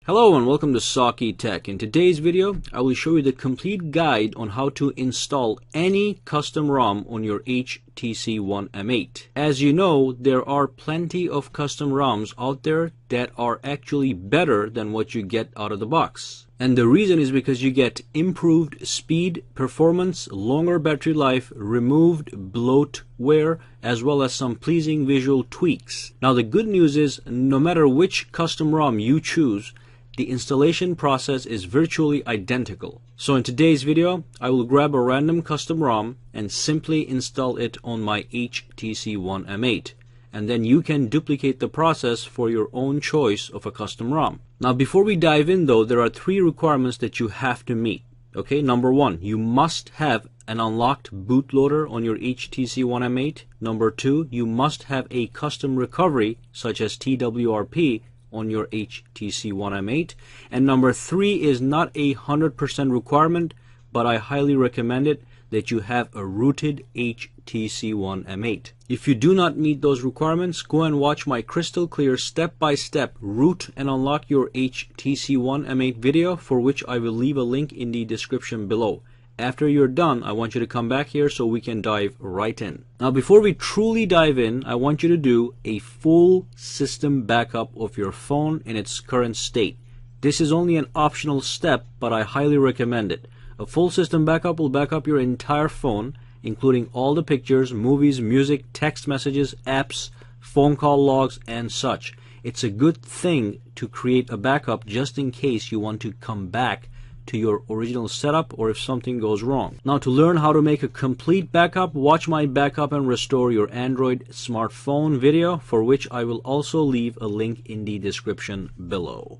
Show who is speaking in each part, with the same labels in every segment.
Speaker 1: Hello and welcome to Saki Tech. In today's video, I will show you the complete guide on how to install any custom ROM on your HTC One M8. As you know, there are plenty of custom ROMs out there that are actually better than what you get out of the box. And the reason is because you get improved speed, performance, longer battery life, removed bloatware, as well as some pleasing visual tweaks. Now the good news is, no matter which custom ROM you choose, the installation process is virtually identical. So in today's video, I will grab a random custom ROM and simply install it on my HTC One M8. And then you can duplicate the process for your own choice of a custom ROM. Now before we dive in though, there are three requirements that you have to meet. Okay, number one, you must have an unlocked bootloader on your HTC One M8. Number two, you must have a custom recovery such as TWRP on your HTC One M8. And number three is not 100% requirement, but I highly recommend it, that you have a rooted HTC One M8. If you do not meet those requirements, go and watch my crystal clear step-by-step root and unlock your HTC One M8 video, for which I will leave a link in the description below. After you're done, I want you to come back here so we can dive right in. Now before we truly dive in, I want you to do a full system backup of your phone in its current state. This is only an optional step, but I highly recommend it. A full system backup will back up your entire phone, including all the pictures, movies, music, text messages, apps, phone call logs, and such. It's a good thing to create a backup just in case you want to come back to your original setup or if something goes wrong. Now to learn how to make a complete backup, watch my backup and restore your Android smartphone video, for which I will also leave a link in the description below.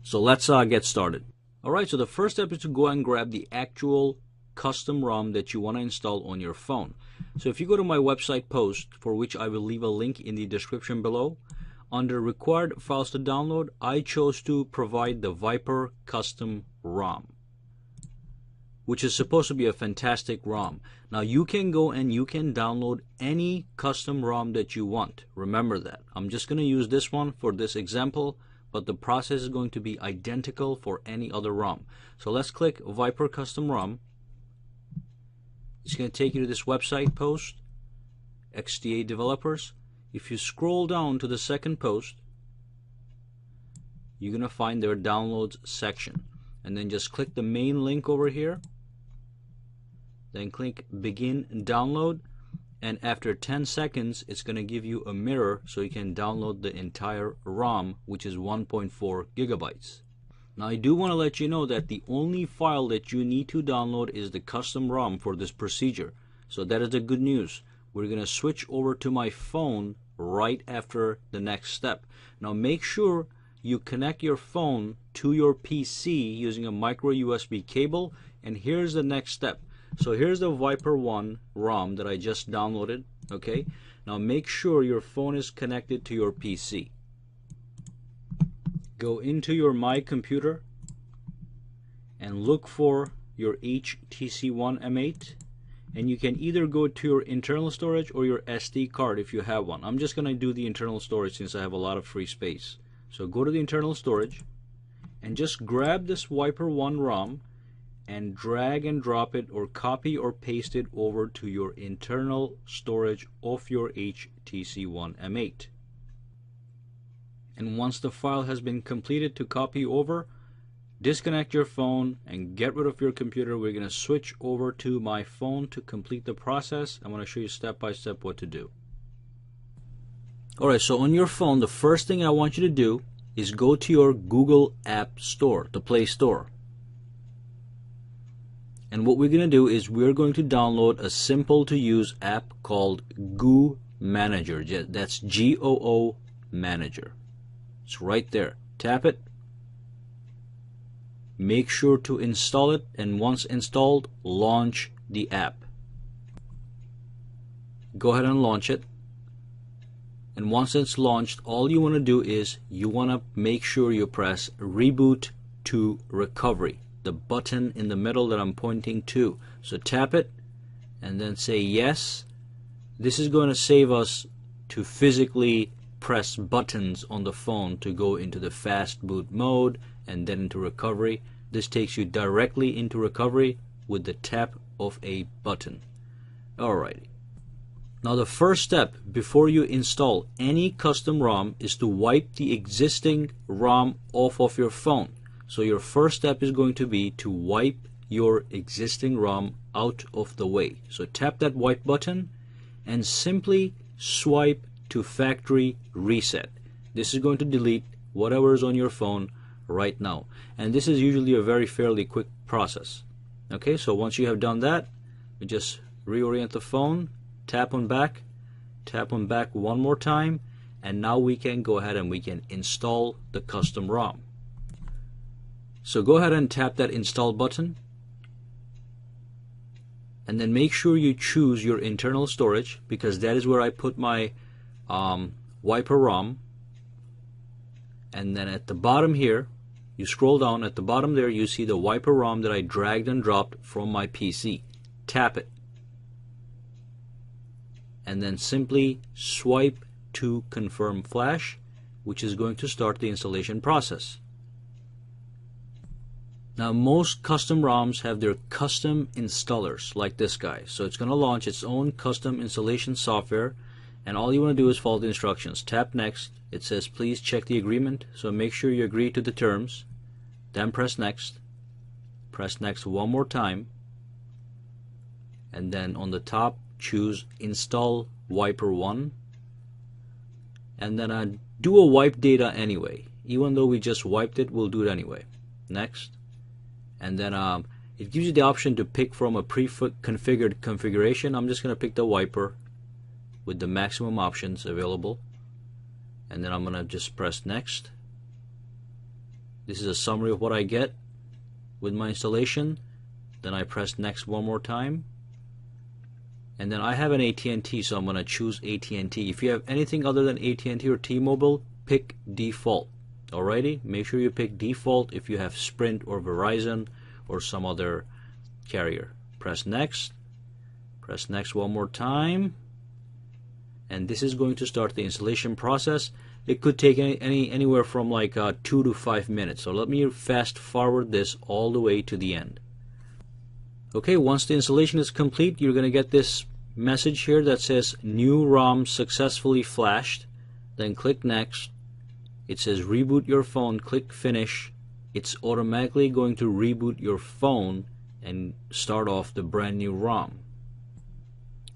Speaker 1: So let's get started. Alright, so the first step is to go and grab the actual custom ROM that you want to install on your phone. So if you go to my website post, for which I will leave a link in the description below, under required files to download, I chose to provide the Viper Custom ROM, which is supposed to be a fantastic ROM. Now you can go and you can download any custom ROM that you want. Remember that. I'm just going to use this one for this example, but the process is going to be identical for any other ROM. So let's click Viper Custom ROM. It's going to take you to this website post, XDA Developers. If you scroll down to the second post, you're going to find their downloads section. And then just click the main link over here. Then click Begin Download. And after 10 seconds, it's going to give you a mirror so you can download the entire ROM, which is 1.4 gigabytes. Now I do want to let you know that the only file that you need to download is the custom ROM for this procedure. So that is the good news. We're going to switch over to my phone right after the next step. Now make sure you connect your phone to your PC using a micro USB cable, and here's the next step. So here's the Viper One ROM that I just downloaded. Okay, now make sure your phone is connected to your PC. Go into your My Computer and look for your HTC One M8. And you can either go to your internal storage or your SD card if you have one. I'm just going to do the internal storage since I have a lot of free space. So go to the internal storage and just grab this Viper One ROM and drag and drop it or copy or paste it over to your internal storage of your HTC One M8. And once the file has been completed to copy over, disconnect your phone and get rid of your computer. We're going to switch over to my phone to complete the process. I'm going to show you step by step what to do. Alright, so on your phone, the first thing I want you to do is go to your Google App Store, the Play Store. And what we're going to do is we're going to download a simple to use app called Goo Manager. That's GOO Manager. It's right there. Tap it. Make sure to install it, and once installed, launch the app. Go ahead and launch it. And once it's launched, all you want to do is you want to make sure you press Reboot to Recovery, the button in the middle that I'm pointing to. So tap it and then say yes. This is going to save us to physically press buttons on the phone to go into the fast boot mode and then into recovery. This takes you directly into recovery with the tap of a button. Alrighty. Now the first step before you install any custom ROM is to wipe the existing ROM off of your phone. So your first step is going to be to wipe your existing ROM out of the way. So tap that wipe button and simply swipe to factory reset. This is going to delete whatever is on your phone right now, and this is usually a very fairly quick process. Okay, so once you have done that, you just reorient the phone, tap on back one more time, and now we can go ahead and we can install the custom ROM. So go ahead and tap that install button, and then make sure you choose your internal storage, because that is where I put my wiper ROM. And then at the bottom here, you scroll down, at the bottom there you see the wiper ROM that I dragged and dropped from my PC. Tap it and then simply swipe to confirm flash, which is going to start the installation process. Now most custom ROMs have their custom installers like this guy, so it's going to launch its own custom installation software, and all you want to do is follow the instructions. Tap next. It says please check the agreement, so make sure you agree to the terms, then press next one more time, and then on the top choose install wiper 1, and then do a wipe data anyway. Even though we just wiped it, we'll do it anyway. Next. And then it gives you the option to pick from a pre-configured configuration. I'm just going to pick the wiper with the maximum options available, and then I'm going to just press next. This is a summary of what I get with my installation. Then I press next one more time, and then I have an AT&T, so I'm going to choose AT&T. If you have anything other than AT&T or T-Mobile, pick default. Alrighty, make sure you pick default if you have Sprint or Verizon or some other carrier. Press next one more time, and this is going to start the installation process. It could take anywhere from like 2 to 5 minutes. So let me fast forward this all the way to the end. Okay, once the installation is complete, you're going to get this message here that says new ROM successfully flashed. Then click next. It says reboot your phone, click finish. It's automatically going to reboot your phone and start off the brand new ROM.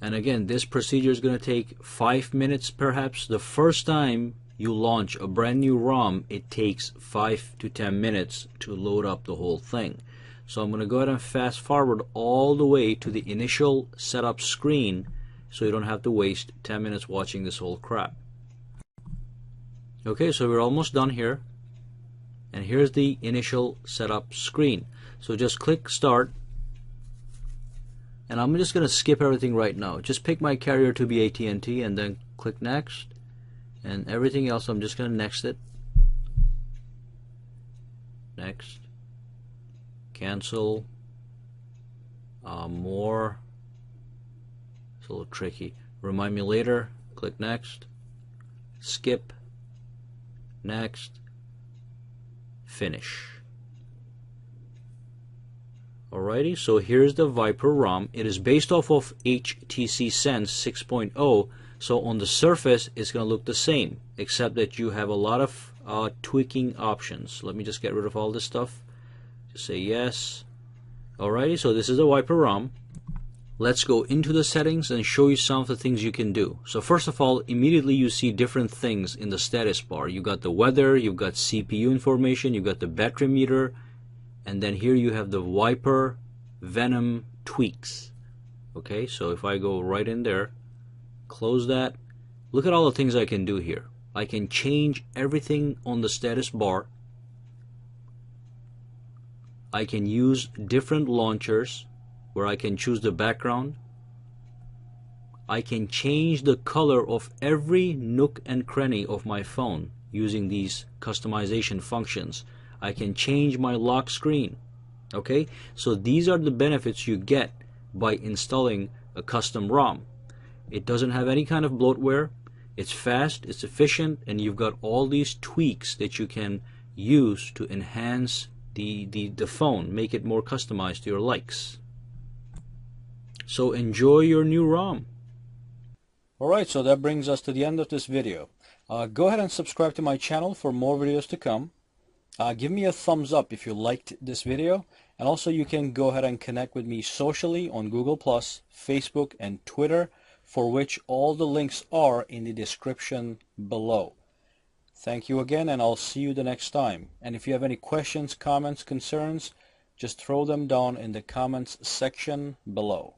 Speaker 1: And again, this procedure is going to take 5 minutes perhaps. The first time you launch a brand new ROM, it takes 5 to 10 minutes to load up the whole thing. So I'm going to go ahead and fast forward all the way to the initial setup screen, so you don't have to waste 10 minutes watching this whole crap. Okay, so we're almost done here, and here's the initial setup screen. So just click start, and I'm just going to skip everything right now. Just pick my carrier to be AT&T, and then click next, and everything else I'm just going to next it. Next. Cancel. More. It's a little tricky. Remind me later. Click next. Skip. Next. Finish. Alrighty, so here's the Viper ROM. It is based off of HTC Sense 6.0, so on the surface it's going to look the same, except that you have a lot of tweaking options. Let me just get rid of all this stuff. Just say yes. Alrighty, so this is the Viper ROM. Let's go into the settings and show you some of the things you can do. So first of all, immediately you see different things in the status bar. You got the weather, you've got CPU information, you've got the battery meter, and then here you have the Viper Venom tweaks. Okay, so if I go right in there, close that, look at all the things I can do here. I can change everything on the status bar. I can use different launchers where I can choose the background. I can change the color of every nook and cranny of my phone using these customization functions. I can change my lock screen. Okay, so these are the benefits you get by installing a custom ROM. It doesn't have any kind of bloatware. It's fast, it's efficient, and you've got all these tweaks that you can use to enhance the phone, make it more customized to your likes. So enjoy your new ROM. Alright, so that brings us to the end of this video. Go ahead and subscribe to my channel for more videos to come. Give me a thumbs up if you liked this video, and also you can go ahead and connect with me socially on Google+, Facebook, and Twitter, for which all the links are in the description below. Thank you again, and I'll see you the next time. And if you have any questions, comments, concerns, just throw them down in the comments section below.